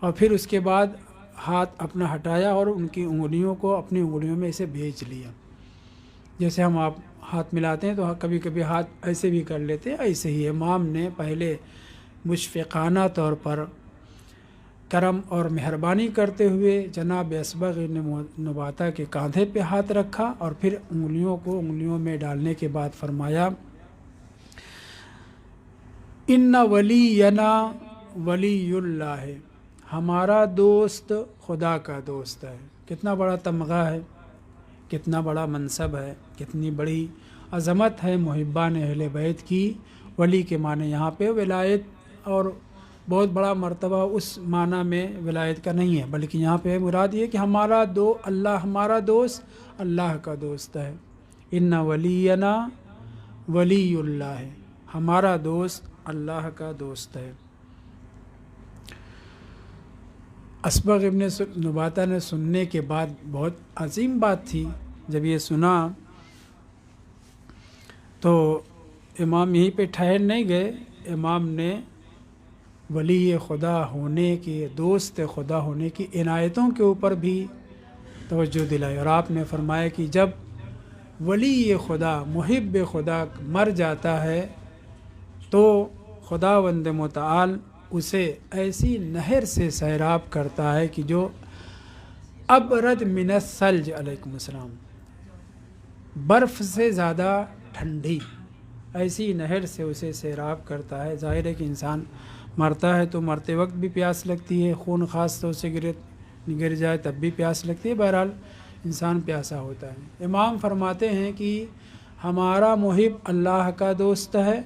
اور پھر اس کے بعد ہاتھ اپنا ہٹایا اور ان کی انگلیوں کو اپنی انگلیوں میں اسے بھیج لیا. جیسے ہم آپ ہاتھ ملاتے ہیں تو کبھی کبھی ہاتھ ایسے بھی کر لیتے ہیں، ایسے ہی امام نے پہلے مشفقانہ طور پر کرم اور مہربانی کرتے ہوئے جناب اسبغ ابن نباتہ کے کاندھے پہ ہاتھ رکھا اور پھر انگلیوں کو انگلیوں میں ڈالنے کے بعد فرمایا ان ولینا ولی اللہ ہے، ہمارا دوست خدا کا دوست ہے. کتنا بڑا تمغہ ہے، کتنا بڑا منصب ہے، کتنی بڑی عظمت ہے محبان اہل بیت کی. ولی کے معنی یہاں پہ ولایت اور بہت بڑا مرتبہ اس معنی میں ولایت کا نہیں ہے، بلکہ یہاں پہ مراد یہ کہ ہمارا دوست اللہ کا دوست ہے. ان ولینا ولی اللہ ہے، ہمارا دوست اللہ کا دوست ہے. اسبغ ابن نباتہ نے سننے کے بعد بہت عظیم بات تھی. جب یہ سنا تو امام یہیں پہ ٹھہر نہیں گئے، امام نے ولی خدا ہونے کے، دوست خدا ہونے کی عنایتوں کے اوپر بھی توجہ دلائی. اور آپ نے فرمایا کہ جب ولی خدا، محب خدا مر جاتا ہے تو خداوند متعال اسے ایسی نہر سے سیراب کرتا ہے کہ جو ابرد من الثلج، علیکم السلام، برف سے زیادہ ٹھنڈی، ایسی نہر سے اسے سیراب کرتا ہے. ظاہر ہے کہ انسان مرتا ہے تو مرتے وقت بھی پیاس لگتی ہے، خون خاص طور سے گر جائے تب بھی پیاس لگتی ہے، بہرحال انسان پیاسا ہوتا ہے. امام فرماتے ہیں کہ ہمارا محب اللہ کا دوست ہے،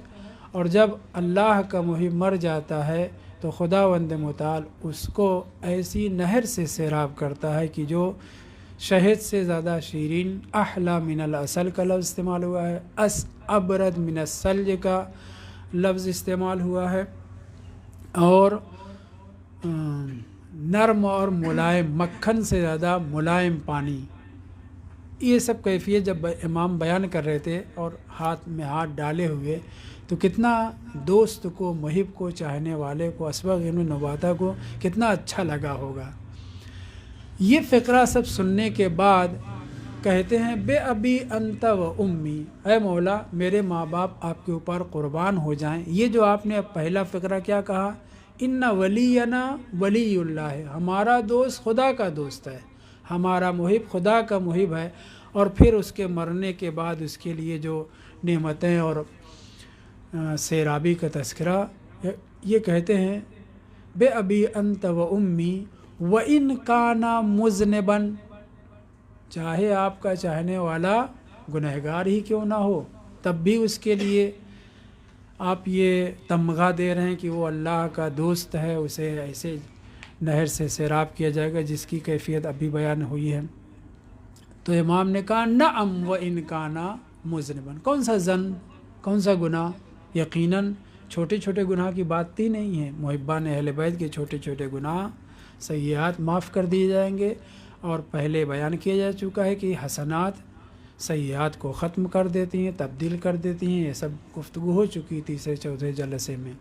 اور جب اللہ کا محب مر جاتا ہے تو خداوند متعال اس کو ایسی نہر سے سیراب کرتا ہے کہ جو شہد سے زیادہ شیرین، احلا من العسل کا لفظ استعمال ہوا ہے، ابرد من الثلج کا لفظ استعمال ہوا ہے، اور نرم اور ملائم، مکھن سے زیادہ ملائم پانی. یہ سب کیفیت جب امام بیان کر رہے تھے اور ہاتھ میں ہاتھ ڈالے ہوئے تو کتنا دوست کو، محب کو، چاہنے والے کو، اسبغ ابن نباتہ کو کتنا اچھا لگا ہوگا. یہ فقرہ سب سننے کے بعد کہتے ہیں بے ابی انت و امی، اے مولا میرے ماں باپ آپ کے اوپر قربان ہو جائیں. یہ جو آپ نے پہلا فقرہ کیا کہا، ان ولینا ولی اللہ ہے، ہمارا دوست خدا کا دوست ہے، ہمارا محب خدا کا محب ہے. اور پھر اس کے مرنے کے بعد اس کے لیے جو نعمتیں اور سیرابی کا تذکرہ، یہ کہتے ہیں بے ابی انت و امی و ان کانا مذنبا، چاہے آپ کا چاہنے والا گنہگار ہی کیوں نہ ہو تب بھی اس کے لیے آپ یہ تمغہ دے رہے ہیں کہ وہ اللہ کا دوست ہے، اسے ایسے نہر سے سیراب کیا جائے گا جس کی کیفیت ابھی بیان ہوئی ہے. تو امام نے کہا نعم و ان کانا مذنبا، کون سا زن، کون سا گناہ؟ یقیناً چھوٹے چھوٹے گناہ کی بات ہی نہیں ہے. محبان اہل بیت کے چھوٹے چھوٹے گناہ، سیئات معاف کر دیے جائیں گے. اور پہلے بیان کیا جا چکا ہے کہ حسنات سیئات کو ختم کر دیتی ہیں، تبدیل کر دیتی ہیں. یہ سب گفتگو ہو چکی تیسرے چوتھے جلسے میں.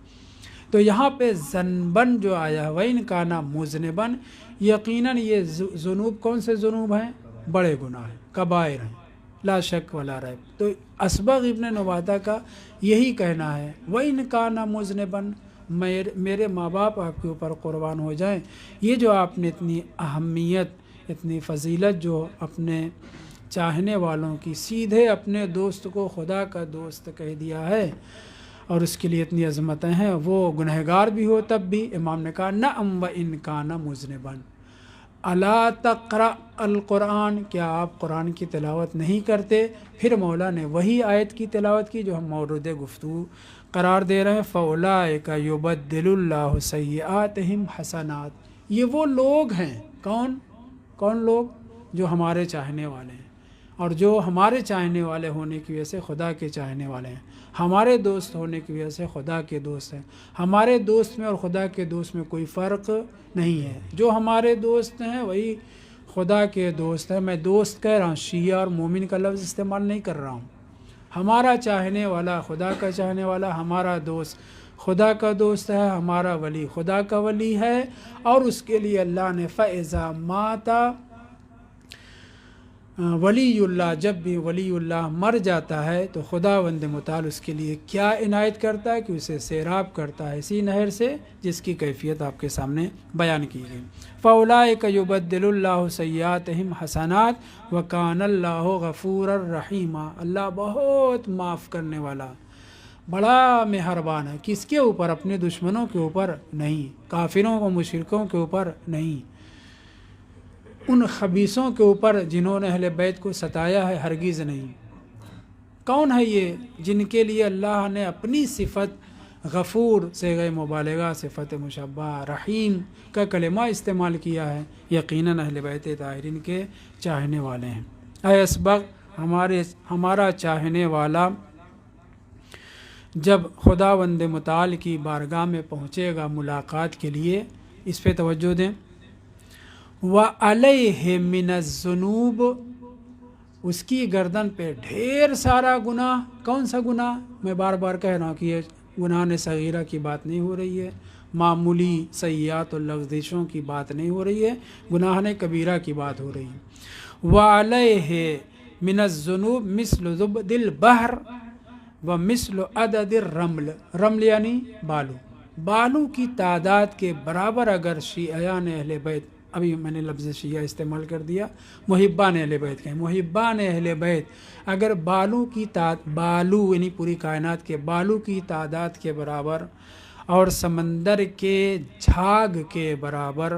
تو یہاں پہ ذنبن جو آیا ہے وَإِنْ كَانَ مُذْنِبًا، یقیناً یہ ذنوب کون سے ذنوب ہیں؟ بڑے گناہ ہیں، کبائر ہیں، لا شک ولا ریب. تو اسبغ ابن نباتہ کا یہی کہنا ہے وَإِنْ كَانَ مُذْنِبًا، میرے ماں باپ آپ کے اوپر قربان ہو جائیں. یہ جو آپ نے اتنی اہمیت، اتنی فضیلت جو اپنے چاہنے والوں کی، سیدھے اپنے دوست کو خدا کا دوست کہہ دیا ہے اور اس کے لیے اتنی عظمتیں ہیں، وہ گنہگار بھی ہو تب بھی امام نے کہا نعم و ان کان مذنبا. الا تقرأ القرآن، کیا آپ قرآن کی تلاوت نہیں کرتے؟ پھر مولا نے وہی آیت کی تلاوت کی جو ہم مورد گفتگو قرار دے رہے ہیں فَأُولَٰئِكَ يُبَدِّلُ اللَّهُ سَيِّئَاتِهِمْ حَسَنَاتٍ. یہ وہ لوگ ہیں، کون لوگ؟ جو ہمارے چاہنے والے ہیں، اور جو ہمارے چاہنے والے ہونے کی وجہ سے خدا کے چاہنے والے ہیں، ہمارے دوست ہونے کی وجہ سے خدا کے دوست ہیں. ہمارے دوست میں اور خدا کے دوست میں کوئی فرق نہیں ہے. جو ہمارے دوست ہیں وہی خدا کے دوست ہیں. میں دوست کہہ رہا ہوں، شیعہ اور مومن کا لفظ استعمال نہیں کر رہا ہوں. ہمارا چاہنے والا، خدا کا چاہنے والا، ہمارا دوست خدا کا دوست ہے، ہمارا ولی خدا کا ولی ہے، اور اس کے لیے اللہ نے فَإِذَا مَاتَ ولی اللہ، جب بھی ولی اللہ مر جاتا ہے تو خداوند متعال اس کے لیے کیا عنایت کرتا ہے کہ اسے سیراب کرتا ہے اسی نہر سے جس کی کیفیت آپ کے سامنے بیان کی گئی۔ فَأُولَٰئِكَ يُبَدِّلُ اللَّهُ سَيِّئَاتِهِمْ حَسَنَاتٍ وَكَانَ اللَّهُ غَفُورًا رَحِيمًا، اللہ بہت معاف کرنے والا، بڑا مہربان ہے۔ کس کے اوپر؟ اپنے دشمنوں کے اوپر نہیں، کافروں و مشرکوں کے اوپر نہیں، ان خبیثوں کے اوپر جنہوں نے اہل بیت کو ستایا ہے ہرگز نہیں۔ کون ہے یہ؟ جن کے لیے اللہ نے اپنی صفت غفور صیغہ مبالغہ، صفت مشبہ، رحیم کا کلمہ استعمال کیا ہے، یقیناً اہل بیت طاہرین کے چاہنے والے ہیں۔ اے اسبغ، ہمارا چاہنے والا جب خداوند متعال کی بارگاہ میں پہنچے گا ملاقات کے لیے، اس پہ توجہ دیں، وَعَلَيْهِ مِنَ الذُّنُوبِ، اس کی گردن پہ ڈھیر سارا گناہ۔ کون سا گناہ؟ میں بار بار کہہ رہا ہوں کہ یہ گناہ صغیرہ کی بات نہیں ہو رہی ہے، معمولی سیئات اور لغزشوں کی بات نہیں ہو رہی ہے، گناہ کبیرہ کی بات ہو رہی ہے۔ وَعَلَيْهِ مِنَ الذُّنُوبِ مِثْلُ زُبْدِ الْبَحْرِ وَمِثْلُ عَدَدِ الرَّمْلِ، رمل یعنی بالو، بالو کی تعداد کے برابر اگر شیعیان اہل بیت، ابھی میں نے لفظ شیعہ استعمال کر دیا، محبان اہل بیت کہیں، محبان اہل بیت اگر بالو یعنی پوری کائنات کے بالو کی تعداد کے برابر اور سمندر کے جھاگ کے برابر،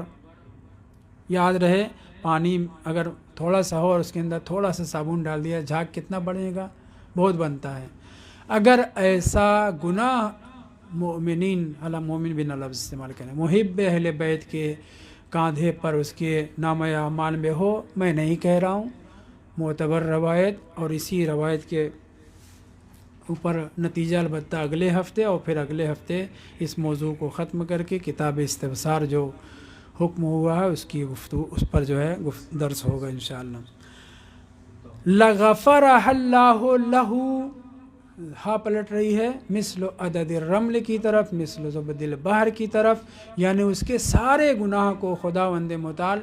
یاد رہے پانی اگر تھوڑا سا ہو اور اس کے اندر تھوڑا سا صابن ڈال دیا، جھاگ کتنا بڑھے گا؟ بہت بنتا ہے۔ اگر ایسا گناہ مومنین، مومن بنا لفظ استعمال کریں، محب اہل بیت کے کاندھے پر اس کے نامہ اعمال میں ہو، میں نہیں کہہ رہا ہوں، معتبر روایت، اور اسی روایت کے اوپر نتیجہ البتہ اگلے ہفتے، اور پھر اگلے ہفتے اس موضوع کو ختم کر کے کتاب استبصار جو حکم ہوا ہے اس کی گفتگو، اس پر جو ہے درس ہوگا انشاءاللہ۔ لَغَفَرَهَ اللَّهُ لَهُ، ہاں پلٹ رہی ہے مثل عدد الرمل کی طرف، مثل زبد البحر کی طرف، یعنی اس کے سارے گناہ کو خداوند متعال،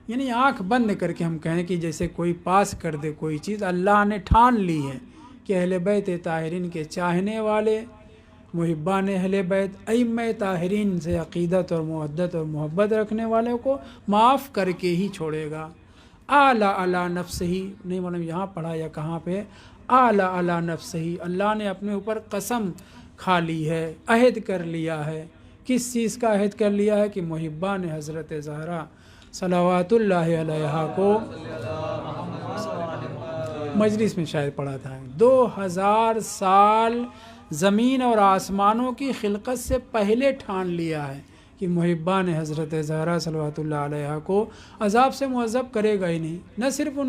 یعنی آنکھ بند کر کے ہم کہیں کہ جیسے کوئی پاس کر دے کوئی چیز، اللہ نے ٹھان لی ہے کہ اہل بیت طاہرین کے چاہنے والے محبان اہل بیت، ائمہ طاہرین سے عقیدت اور مودت اور محبت رکھنے والوں کو معاف کر کے ہی چھوڑے گا۔ اعلیٰ علی نفسہ، نہیں معلوم یہاں پڑھا یا کہاں پہ، اعلیٰ علی نفسہ، اللہ نے اپنے اوپر قسم کھا لی ہے، عہد کر لیا ہے۔ کس چیز کا عہد کر لیا ہے؟ کہ محبان حضرت زہرا صلوات اللہ علیہا کو، مجلس میں شاید پڑھا تھا، 2000 سال زمین اور آسمانوں کی خلقت سے پہلے ٹھان لیا ہے کہ محبان حضرت زہرا صلوات اللہ علیہا کو عذاب سے معذب کرے گا ہی نہیں، نہ صرف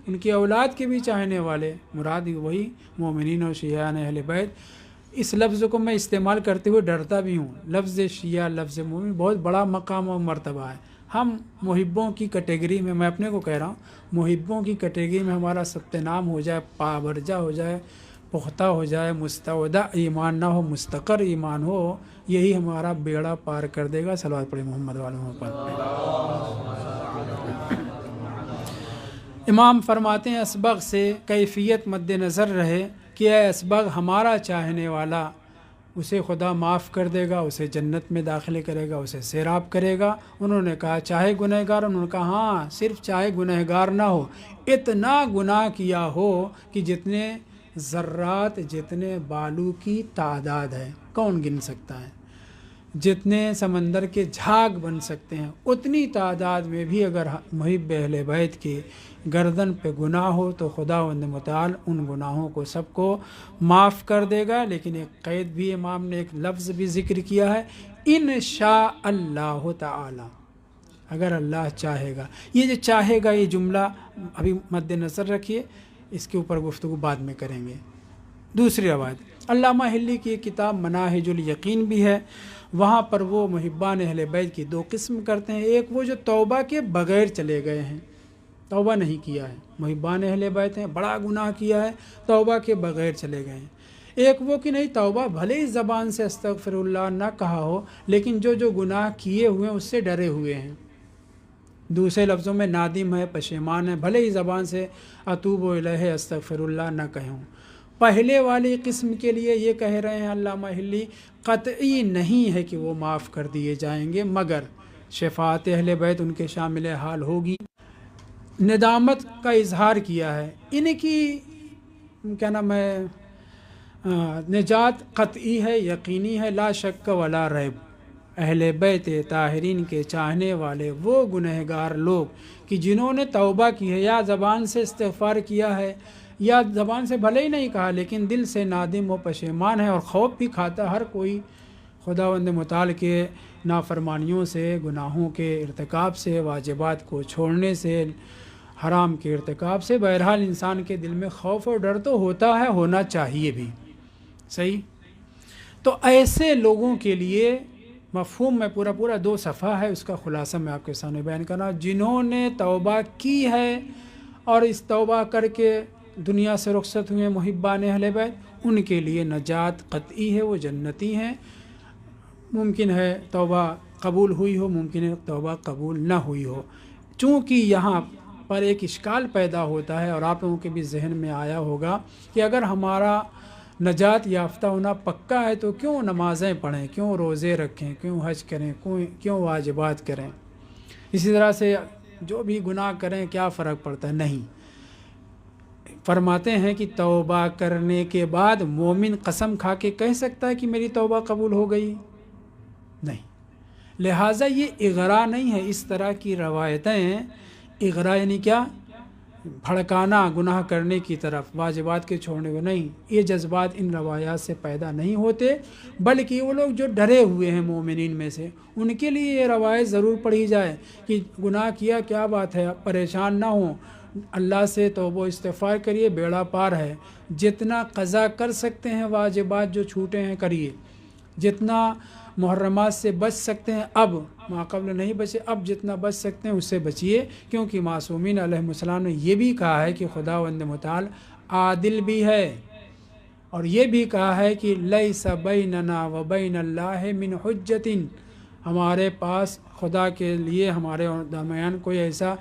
ان کی اولاد کے بھی چاہنے والے، مراد وہی مومنین اور شیعان اہل بیت۔ اس لفظ کو میں استعمال کرتے ہوئے ڈرتا بھی ہوں، لفظ شیعہ، لفظ مومن بہت بڑا مقام و مرتبہ ہے۔ ہم محبوں کی کیٹیگری میں، میں اپنے کو کہہ رہا ہوں، محبوں کی کیٹیگری میں ہمارا ثبت نام ہو جائے، پابرجہ ہو جائے، پختہ ہو جائے، مستودع ایمان نہ ہو، مستقر ایمان ہو، یہی ہمارا بیڑا پار کر دے گا۔ صلوات پڑھیں محمد والوں پر۔ امام فرماتے ہیں اسبغ سے کیفیت مد نظر رہے کہ اے اسبغ، ہمارا چاہنے والا، اسے خدا معاف کر دے گا، اسے جنت میں داخل کرے گا، اسے سیراب کرے گا۔ انہوں نے کہا چاہے گنہگار، انہوں نے کہا ہاں، صرف چاہے گنہگار نہ ہو، اتنا گناہ کیا ہو کہ جتنے ذرات، جتنے بالو کی تعداد ہے، کون گن سکتا ہے، جتنے سمندر کے جھاگ بن سکتے ہیں، اتنی تعداد میں بھی اگر محب اہل بیت کی گردن پہ گناہ ہو تو خداوند متعال ان گناہوں کو سب کو معاف کر دے گا۔ لیکن ایک قید بھی، امام نے ایک لفظ بھی ذکر کیا ہے، انشاء اللہ تعالی، اگر اللہ چاہے گا۔ یہ جو چاہے گا، یہ جملہ ابھی مد نظر رکھیے، اس کے اوپر گفتگو بعد میں کریں گے۔ دوسری روایت علامہ حلی کی کتاب مناہج الیقین بھی ہے، وہاں پر وہ محبان اہل بیت کی دو قسم کرتے ہیں، ایک وہ جو توبہ کے بغیر چلے گئے ہیں، توبہ نہیں کیا ہے، محبان اہل بیت ہیں، بڑا گناہ کیا ہے، توبہ کے بغیر چلے گئے ہیں۔ ایک وہ کہ نہیں توبہ بھلے ہی زبان سے استغفراللہ نہ کہا ہو لیکن جو گناہ کیے ہوئے ہیں اس سے ڈرے ہوئے ہیں، دوسرے لفظوں میں نادم ہے، پشیمان ہے، بھلے ہی زبان سے اتوب الیہ استغفراللہ نہ کہوں۔ پہلے والی قسم کے لیے یہ کہہ رہے ہیں علامہ حلی، قطعی نہیں ہے کہ وہ معاف کر دیے جائیں گے مگر شفاعت اہل بیت ان کے شامل حال ہوگی۔ ندامت کا اظہار کیا ہے، ان کی کیا نام ہے نجات قطعی ہے، یقینی ہے، لا شک ولا ریب۔ اہل بیت طاہرین کے چاہنے والے وہ گنہگار لوگ کہ جنہوں نے توبہ کی ہے یا زبان سے استغفار کیا ہے یا زبان سے بھلے ہی نہیں کہا لیکن دل سے نادم و پشیمان ہے اور خوف بھی کھاتا ہر کوئی خداوند متعال کے نافرمانیوں سے، گناہوں کے ارتکاب سے، واجبات کو چھوڑنے سے، حرام کے ارتکاب سے۔ بہرحال انسان کے دل میں خوف اور ڈر تو ہوتا ہے، ہونا چاہیے بھی، صحیح۔ تو ایسے لوگوں کے لیے مفہوم میں پورا 2 صفحہ ہے، اس کا خلاصہ میں آپ کے سامنے بیان کرنا، جنہوں نے توبہ کی ہے اور اس توبہ کر کے دنیا سے رخصت ہوئے محبان اہل بیت، ان کے لیے نجات قطعی ہے، وہ جنتی ہیں۔ ممکن ہے توبہ قبول ہوئی ہو، ممکن ہے توبہ قبول نہ ہوئی ہو۔ چونکہ یہاں پر ایک اشکال پیدا ہوتا ہے اور آپ لوگوں کے بھی ذہن میں آیا ہوگا کہ اگر ہمارا نجات یافتہ ہونا پکا ہے تو کیوں نمازیں پڑھیں، کیوں روزے رکھیں، کیوں حج کریں، کیوں واجبات کریں، اسی طرح سے جو بھی گناہ کریں کیا فرق پڑتا ہے؟ نہیں، فرماتے ہیں کہ توبہ کرنے کے بعد مومن قسم کھا کے کہہ سکتا ہے کہ میری توبہ قبول ہو گئی؟ نہیں۔ لہٰذا یہ اغراء نہیں ہے، اس طرح کی روایتیں، اغراء یعنی کیا؟ بھڑکانا گناہ کرنے کی طرف، واجبات کے چھوڑنے کو نہیں، یہ جذبات ان روایات سے پیدا نہیں ہوتے، بلکہ وہ لوگ جو ڈرے ہوئے ہیں مومنین میں سے ان کے لیے یہ روایت ضرور پڑھی جائے کہ گناہ کیا کیا بات ہے، پریشان نہ ہوں، اللہ سے توبہ استغفار کریے، بیڑا پار ہے، جتنا قضا کر سکتے ہیں واجبات جو چھوٹے ہیں کریے، جتنا محرمات سے بچ سکتے ہیں اب، ماقبل نہیں بچے، اب جتنا بچ سکتے ہیں اس سے بچیے، کیونکہ معصومین علیہ السلام نے یہ بھی کہا ہے کہ خداوند متعال عادل بھی ہے، اور یہ بھی کہا ہے کہ لیس بیننا و بین اللہ من حجت، ہمارے پاس خدا کے لیے ہمارے درمیان کوئی ایسا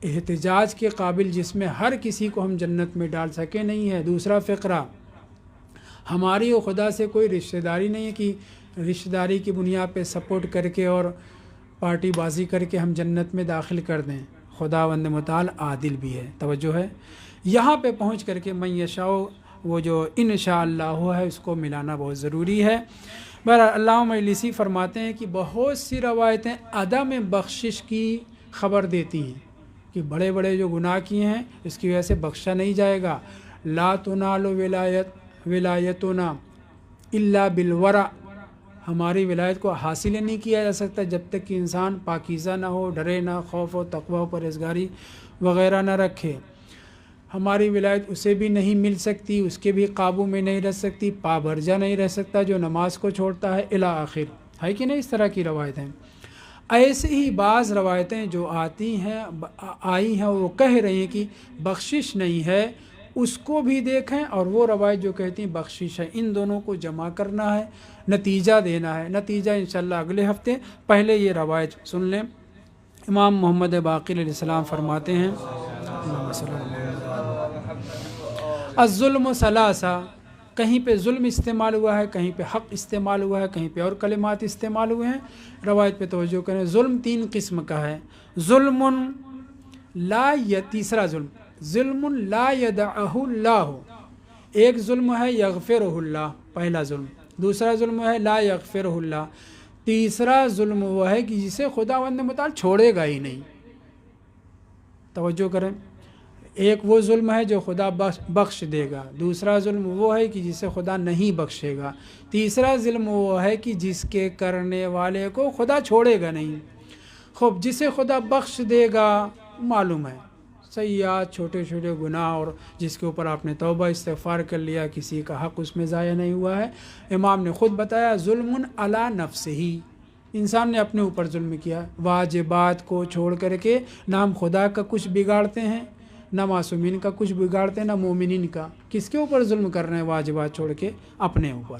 احتجاج کے قابل جس میں ہر کسی کو ہم جنت میں ڈال سکے نہیں ہے۔ دوسرا فقرہ، ہماری و خدا سے کوئی رشتہ داری نہیں ہے کہ رشتہ داری کی بنیاد پہ سپورٹ کر کے اور پارٹی بازی کر کے ہم جنت میں داخل کر دیں، خداوند متعال عادل بھی ہے۔ توجہ ہے، یہاں پہ پہنچ کر کے من یشاء، وہ جو انشاءاللہ ہے، اس کو ملانا بہت ضروری ہے۔ بہرحال علامہ مجلسی فرماتے ہیں کہ بہت سی روایتیں عدم بخشش کی خبر دیتی ہیں کہ بڑے بڑے جو گناہ کیے ہیں اس کی وجہ سے بخشا نہیں جائے گا۔ لا تنال ولایتنا الا بالورع، ہماری ولایت کو حاصل نہیں کیا جا سکتا جب تک کہ انسان پاکیزہ نہ ہو، ڈرے نہ، خوف و تقوی و پرہیزگاری وغیرہ نہ رکھے۔ ہماری ولایت اسے بھی نہیں مل سکتی، اس کے بھی قابو میں نہیں رہ سکتی، پابرجہ نہیں رہ سکتا جو نماز کو چھوڑتا ہے، الی آخر، ہے کہ نہیں؟ اس طرح کی روایتیں، ایسے ہی بعض روایتیں جو آئی ہیں وہ کہہ رہی ہیں کہ بخشش نہیں ہے، اس کو بھی دیکھیں، اور وہ روایت جو کہتی ہیں بخشش ہے، ان دونوں کو جمع کرنا ہے، نتیجہ دینا ہے۔ نتیجہ انشاءاللہ اگلے ہفتے، پہلے یہ روایت سن لیں۔ امام محمد باقر علیہ السلام فرماتے ہیں الظلم ثلاثہ، کہیں پہ ظلم استعمال ہوا ہے، کہیں پہ حق استعمال ہوا ہے، کہیں پہ اور کلمات استعمال ہوئے ہیں، روایت پہ توجہ کریں۔ ظلم 3 قسم کا ہے، ظلم تیسرا ظلم لا یدعہ اللہ، ایک ظلم ہے یغفرہ اللہ، پہلا ظلم، دوسرا ظلم ہے لا یغفرہ اللہ، تیسرا ظلم وہ ہے کہ جسے خداوند متعال چھوڑے گا ہی نہیں۔ توجہ کریں، ایک وہ ظلم ہے جو خدا بخش دے گا، دوسرا ظلم وہ ہے کہ جسے خدا نہیں بخشے گا، تیسرا ظلم وہ ہے کہ جس کے کرنے والے کو خدا چھوڑے گا نہیں۔ خوب جسے خدا بخش دے گا معلوم ہے، سیئات، چھوٹے چھوٹے گناہ، اور جس کے اوپر آپ نے توبہ استغفار کر لیا، کسی کا حق اس میں ضائع نہیں ہوا ہے۔ امام نے خود بتایا ظلم علی نفسہ، انسان نے اپنے اوپر ظلم کیا، واجبات کو چھوڑ کر کے نہ ہم خدا کا کچھ بگاڑتے ہیں، نہ معصومین کا کچھ بگاڑتے نہ مومنین کا. کس کے اوپر ظلم کر رہے ہیں؟ واجبات چھوڑ کے اپنے اوپر.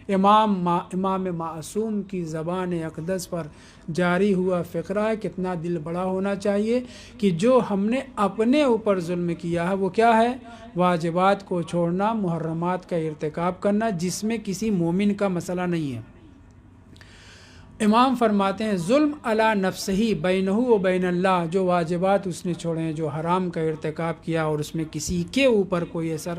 امام معصوم کی زبان اقدس پر جاری ہوا فقرہ ہے. کتنا دل بڑا ہونا چاہیے کہ جو ہم نے اپنے اوپر ظلم کیا ہے وہ کیا ہے؟ واجبات کو چھوڑنا، محرمات کا ارتکاب کرنا، جس میں کسی مومن کا مسئلہ نہیں ہے. امام فرماتے ہیں ظلم علی نفسہ بینہ و بین اللہ، جو واجبات اس نے چھوڑے ہیں، جو حرام کا ارتکاب کیا اور اس میں کسی کے اوپر کوئی اثر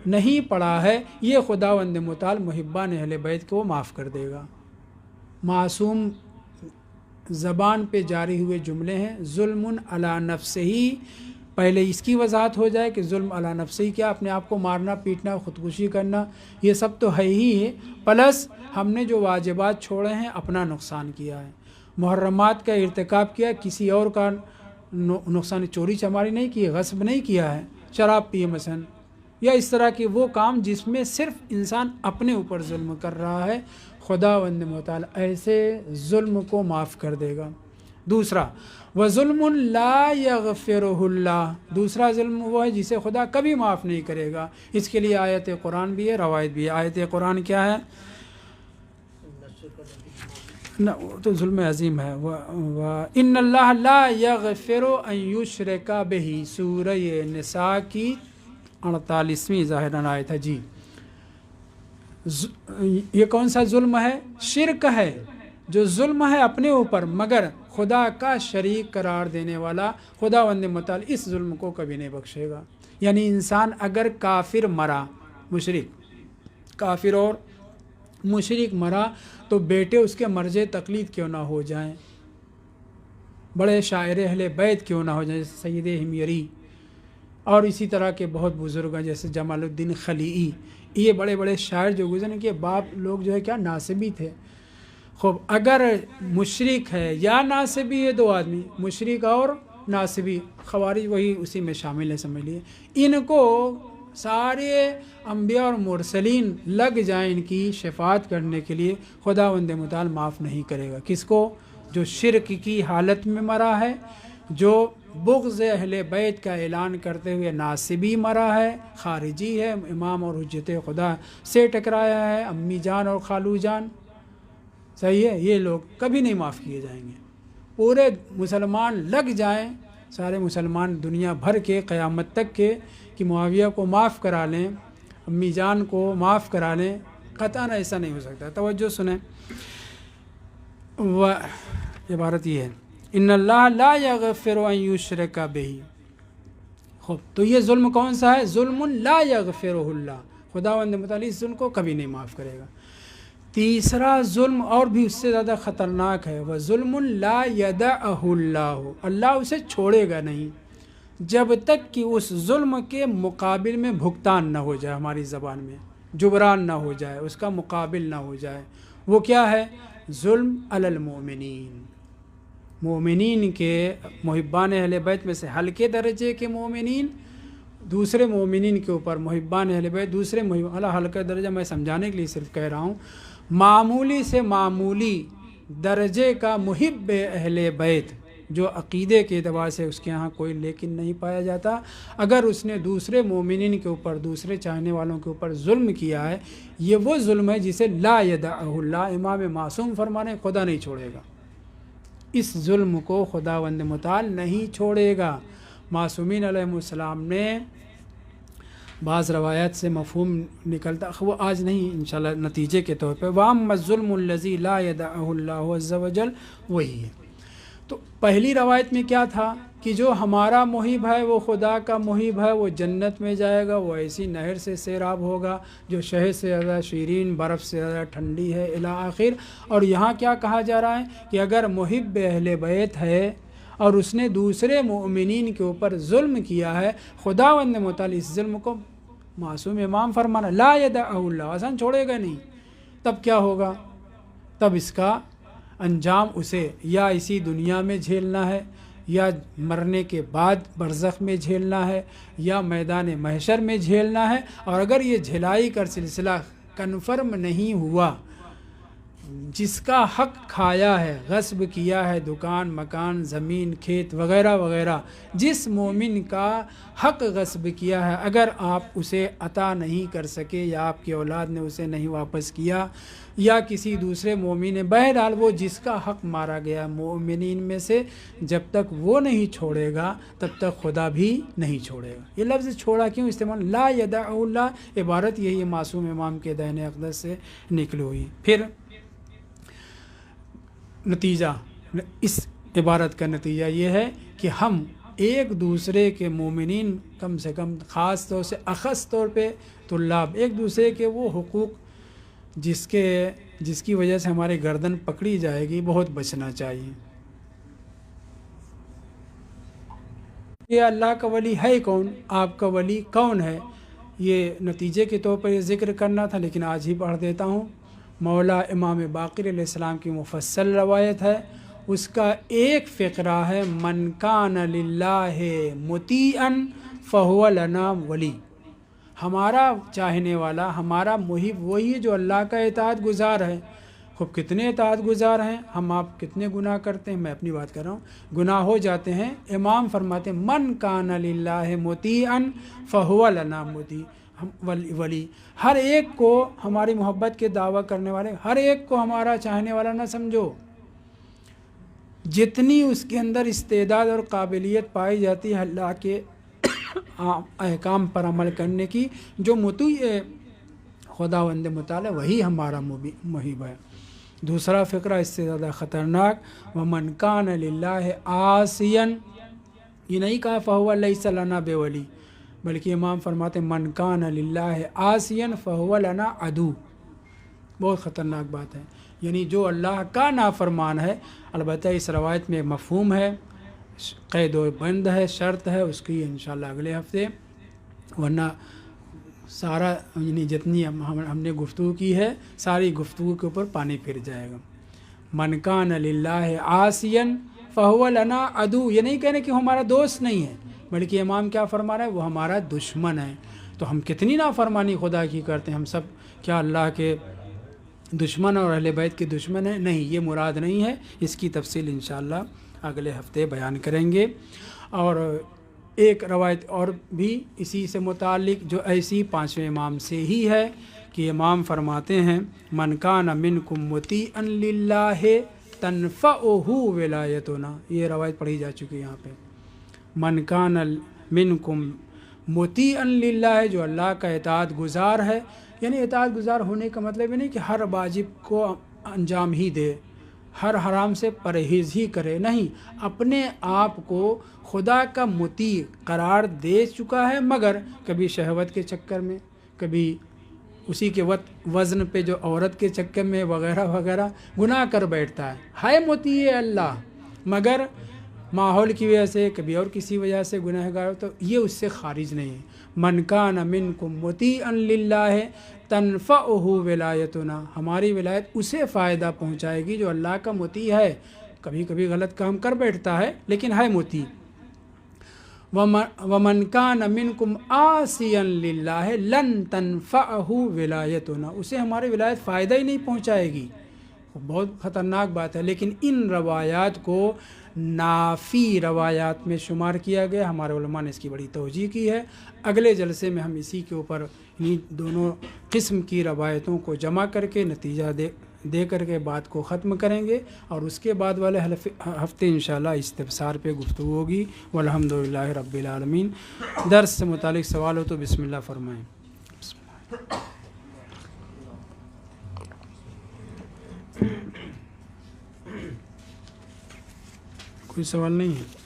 نہیں پڑا ہے، یہ خداوند متعال محبان اہل بیت کو معاف کر دے گا. معصوم زبان پہ جاری ہوئے جملے ہیں. ظلم علی نفسہ، پہلے اس کی وضاحت ہو جائے کہ ظلم علی نفسہ کیا؟ اپنے آپ کو مارنا پیٹنا، خودکشی کرنا، یہ سب تو ہے ہی ہے. پلس ہم نے جو واجبات چھوڑے ہیں اپنا نقصان کیا ہے، محرمات کا ارتکاب کیا، کسی اور کا نقصان، چوری چماری نہیں کی، غصب نہیں کیا ہے، شراب پیے مثلا، یا اس طرح کے وہ کام جس میں صرف انسان اپنے اوپر ظلم کر رہا ہے. خداوند متعال ایسے ظلم کو معاف کر دے گا. دوسرا وَظُلْمٌ لَا يَغْفِرُهُ اللَّهُ، دوسرا ظلم وہ ہے جسے خدا کبھی معاف نہیں کرے گا. اس کے لیے آیت قرآن بھی ہے، روایت بھی ہے. آیت قرآن کیا ہے؟ وہ تو ظلم عظیم ہے. وَإِنَّ اللَّهَ لَا يَغْفِرُ أَن يُشْرَكَ بِهِ، سورہ نساء کی 48ویں ظاہراً آیت ہے. جی یہ کون سا ظلم ہے؟ شرک ہے. جو ظلم ہے اپنے اوپر مگر خدا کا شریک قرار دینے والا، خداوند متعال اس ظلم کو کبھی نہیں بخشے گا. یعنی انسان اگر کافر مرا، مشرک، کافر اور مشرک مرا، تو بیٹے اس کے مرجے تقلید کیوں نہ ہو جائیں، بڑے شاعر اہل بیت کیوں نہ ہو جائیں، جیسے سید ہمیر اور اسی طرح کے بہت بزرگ ہیں جیسے جمال الدین خلیعی. یہ بڑے بڑے شاعر جو گزرے کے باپ لوگ جو ہے کیا ناصبی تھے. خوب اگر مشرک ہے یا ناصبی ہے، دو آدمی، مشرک اور ناصبی، خوارج وہی اسی میں شامل ہے، سمجھ لیے. ان کو سارے انبیاء اور مرسلین لگ جائیں ان کی شفاعت کرنے کے لیے، خداوند متعال معاف نہیں کرے گا. کس کو؟ جو شرک کی حالت میں مرا ہے، جو بغض اہل بیت کا اعلان کرتے ہوئے ناصبی مرا ہے، خارجی ہے، امام اور حجت خدا سے ٹکرایا ہے، امی جان اور خالو جان، صحیح ہے، یہ لوگ کبھی نہیں معاف کیے جائیں گے. پورے مسلمان لگ جائیں، سارے مسلمان دنیا بھر کے قیامت تک کے، کہ معاویہ کو معاف کرا لیں، امی جان کو معاف کرا لیں، قطعاً ایسا نہیں ہو سکتا. توجہ سنیں، عبارت یہ ہے ان اللہ لا یغفر ان یشرک بہ. خوب تو یہ ظلم کون سا ہے؟ ظلم لا یغفرہ اللہ، خداوند متعال اس ظلم کو کبھی نہیں معاف کرے گا. تیسرا ظلم اور بھی اس سے زیادہ خطرناک ہے، وہ ظلم لا یدعہ اللہ، اللہ اسے چھوڑے گا نہیں جب تک کہ اس ظلم کے مقابل میں بھگتان نہ ہو جائے، ہماری زبان میں جبران نہ ہو جائے، اس کا مقابل نہ ہو جائے. وہ کیا ہے؟ ظلم علی المؤمنین، مومنین کے، محبان اہل بیت میں سے ہلکے درجے کے مومنین دوسرے مومنین کے اوپر، محبان اہل بیت دوسرے ہلکا درجہ، میں سمجھانے کے لیے صرف کہہ رہا ہوں، معمولی سے معمولی درجے کا محب اہل بیت جو عقیدے کے اعتبار سے اس کے ہاں کوئی لیکن نہیں پایا جاتا، اگر اس نے دوسرے مومنین کے اوپر، دوسرے چاہنے والوں کے اوپر ظلم کیا ہے، یہ وہ ظلم ہے جسے لا یدعہ اللہ، امام معصوم فرمانے خدا نہیں چھوڑے گا. اس ظلم کو خداوند متعال نہیں چھوڑے گا. معصومین علیہ السلام نے بعض روایات سے مفہوم نکلتا، وہ آج نہیں انشاءاللہ نتیجے کے طور پہ، وَأَمَّا الظُّلْمُ الَّذِي لَا يَدَعُهُ اللَّهُ عَزَّ وَجَلَّ، وہی ہے. تو پہلی روایت میں کیا تھا کہ جو ہمارا محب ہے وہ خدا کا محب ہے، وہ جنت میں جائے گا، وہ ایسی نہر سے سیراب ہوگا جو شہد سے زیادہ شیرین، برف سے زیادہ ٹھنڈی ہے، الی آخر. اور یہاں کیا کہا جا رہا ہے کہ اگر محب اہل بیت ہے اور اس نے دوسرے مومنین کے اوپر ظلم کیا ہے، خداوند متعال اس ظلم کو، معصوم امام فرمانا لا یدعہ اللہ، آسان چھوڑے گا نہیں. تب کیا ہوگا؟ تب اس کا انجام اسے یا اسی دنیا میں جھیلنا ہے، یا مرنے کے بعد برزخ میں جھیلنا ہے، یا میدان محشر میں جھیلنا ہے. اور اگر یہ جھلائی کا سلسلہ کنفرم نہیں ہوا، جس کا حق کھایا ہے، غصب کیا ہے، دکان مکان زمین کھیت وغیرہ وغیرہ، جس مومن کا حق غصب کیا ہے، اگر آپ اسے عطا نہیں کر سکے یا آپ کی اولاد نے اسے نہیں واپس کیا یا کسی دوسرے مومن نے، بہرحال وہ جس کا حق مارا گیا مومنین میں سے، جب تک وہ نہیں چھوڑے گا تب تک خدا بھی نہیں چھوڑے گا۔ یہ لفظ چھوڑا کیوں استعمال؟ لا یدع اللہ، عبارت یہی ہے معصوم امام کے دہن اقدس سے نکلی ہوئی۔ پھر نتیجہ، اس عبارت کا نتیجہ یہ ہے کہ ہم ایک دوسرے کے مومنین، کم سے کم خاص طور سے اخص طور پہ طلاب، ایک دوسرے کے وہ حقوق جس کی وجہ سے ہماری گردن پکڑی جائے گی، بہت بچنا چاہیے۔ یہ اللہ کا ولی ہے کون؟ آپ کا ولی کون ہے؟ یہ نتیجے کے طور پر یہ ذکر کرنا تھا، لیکن آج ہی پڑھ دیتا ہوں۔ مولا امام باقر علیہ السلام کی مفصل روایت ہے، اس کا ایک فقرہ ہے من کان للہ مطیعا فہو لنا ولی۔ ہمارا چاہنے والا، ہمارا محب وہی ہے جو اللہ کا اطاعت گزار ہے۔ خوب کتنے اطاعت گزار ہیں ہم، آپ کتنے گناہ کرتے ہیں، میں اپنی بات کر رہا ہوں، گناہ ہو جاتے ہیں۔ امام فرماتے ہیں من کان للہ مطیعا فہو لنا مطیع، ولی ہر ایک کو، ہماری محبت کے دعویٰ کرنے والے ہر ایک کو ہمارا چاہنے والا نہ سمجھو۔ جتنی اس کے اندر استعداد اور قابلیت پائی جاتی ہے اللہ کے احکام پر عمل کرنے کی، جو مطیع خداوند متعال وہی ہمارا محب ہے۔ دوسرا فقرہ اس سے زیادہ خطرناک، ومن کان للہ عاصیا، یہ نہیں کہا فہو لیس لنا بولی، بلکہ امام فرماتے ہیں من کان للہ عاصیا فہو لنا عدو۔ بہت خطرناک بات ہے، یعنی جو اللہ کا نافرمان ہے۔ البتہ اس روایت میں مفہوم ہے، قید و بند ہے، شرط ہے اس کی انشاءاللہ اگلے ہفتے، ورنہ سارا یعنی جتنی ہم نے گفتگو کی ہے ساری گفتگو کے اوپر پانی پھر جائے گا۔ من کان للہ عاصیا فہو لنا عدو، یہ نہیں کہنے کہ ہمارا دوست نہیں ہے، بلکہ امام کیا فرما رہا ہے، وہ ہمارا دشمن ہے۔ تو ہم کتنی نافرمانی خدا کی کرتے ہیں، ہم سب کیا اللہ کے دشمن اور اہل بیت کے دشمن ہیں؟ نہیں، یہ مراد نہیں ہے، اس کی تفصیل انشاءاللہ اگلے ہفتے بیان کریں گے۔ اور ایک روایت اور بھی اسی سے متعلق جو ایسی پانچویں امام سے ہی ہے کہ امام فرماتے ہیں من کان منکم مطیعا للہ تنفعہ ولایتنا، یہ روایت پڑھی جا چکی ہے یہاں پہ۔ من کان منکم مطیعا للہ، جو اللہ کا اطاعت گزار ہے، یعنی اطاعت گزار ہونے کا مطلب یہ نہیں کہ ہر واجب کو انجام ہی دے، ہر حرام سے پرہیز ہی کرے، نہیں، اپنے آپ کو خدا کا مطیع قرار دے چکا ہے، مگر کبھی شہوت کے چکر میں، کبھی اسی کے وزن پہ جو عورت کے چکر میں وغیرہ وغیرہ گناہ کر بیٹھتا ہے مطیع اللہ، مگر ماحول کی وجہ سے، کبھی اور کسی وجہ سے گناہ گار، تو یہ اس سے خارج نہیں ہے۔ من کان منکم مطیعا للہ تنفعہ ولایتنا، ہماری ولایت اسے فائدہ پہنچائے گی جو اللہ کا مطیع ہے، کبھی کبھی غلط کام کر بیٹھتا ہے لیکن ہے مطیع۔ ومن کان منکم عاصیا للہ لن تنفعہ ولایتنا، اسے ہماری ولایت فائدہ ہی نہیں پہنچائے گی۔ بہت خطرناک بات ہے، لیکن ان روایات کو نافی روایات میں شمار کیا گیا، ہمارے علماء نے اس کی بڑی توجیہ کی ہے۔ اگلے جلسے میں ہم اسی کے اوپر انہی دونوں قسم کی روایتوں کو جمع کر کے نتیجہ دے کر کے بات کو ختم کریں گے، اور اس کے بعد والے ہفتے انشاءاللہ استفسار پہ گفتگو ہوگی۔ والحمدللہ رب العالمین۔ درس سے متعلق سوال ہو تو بسم اللہ فرمائیں۔ بسم اللہ۔ کوئی سوال نہیں ہے؟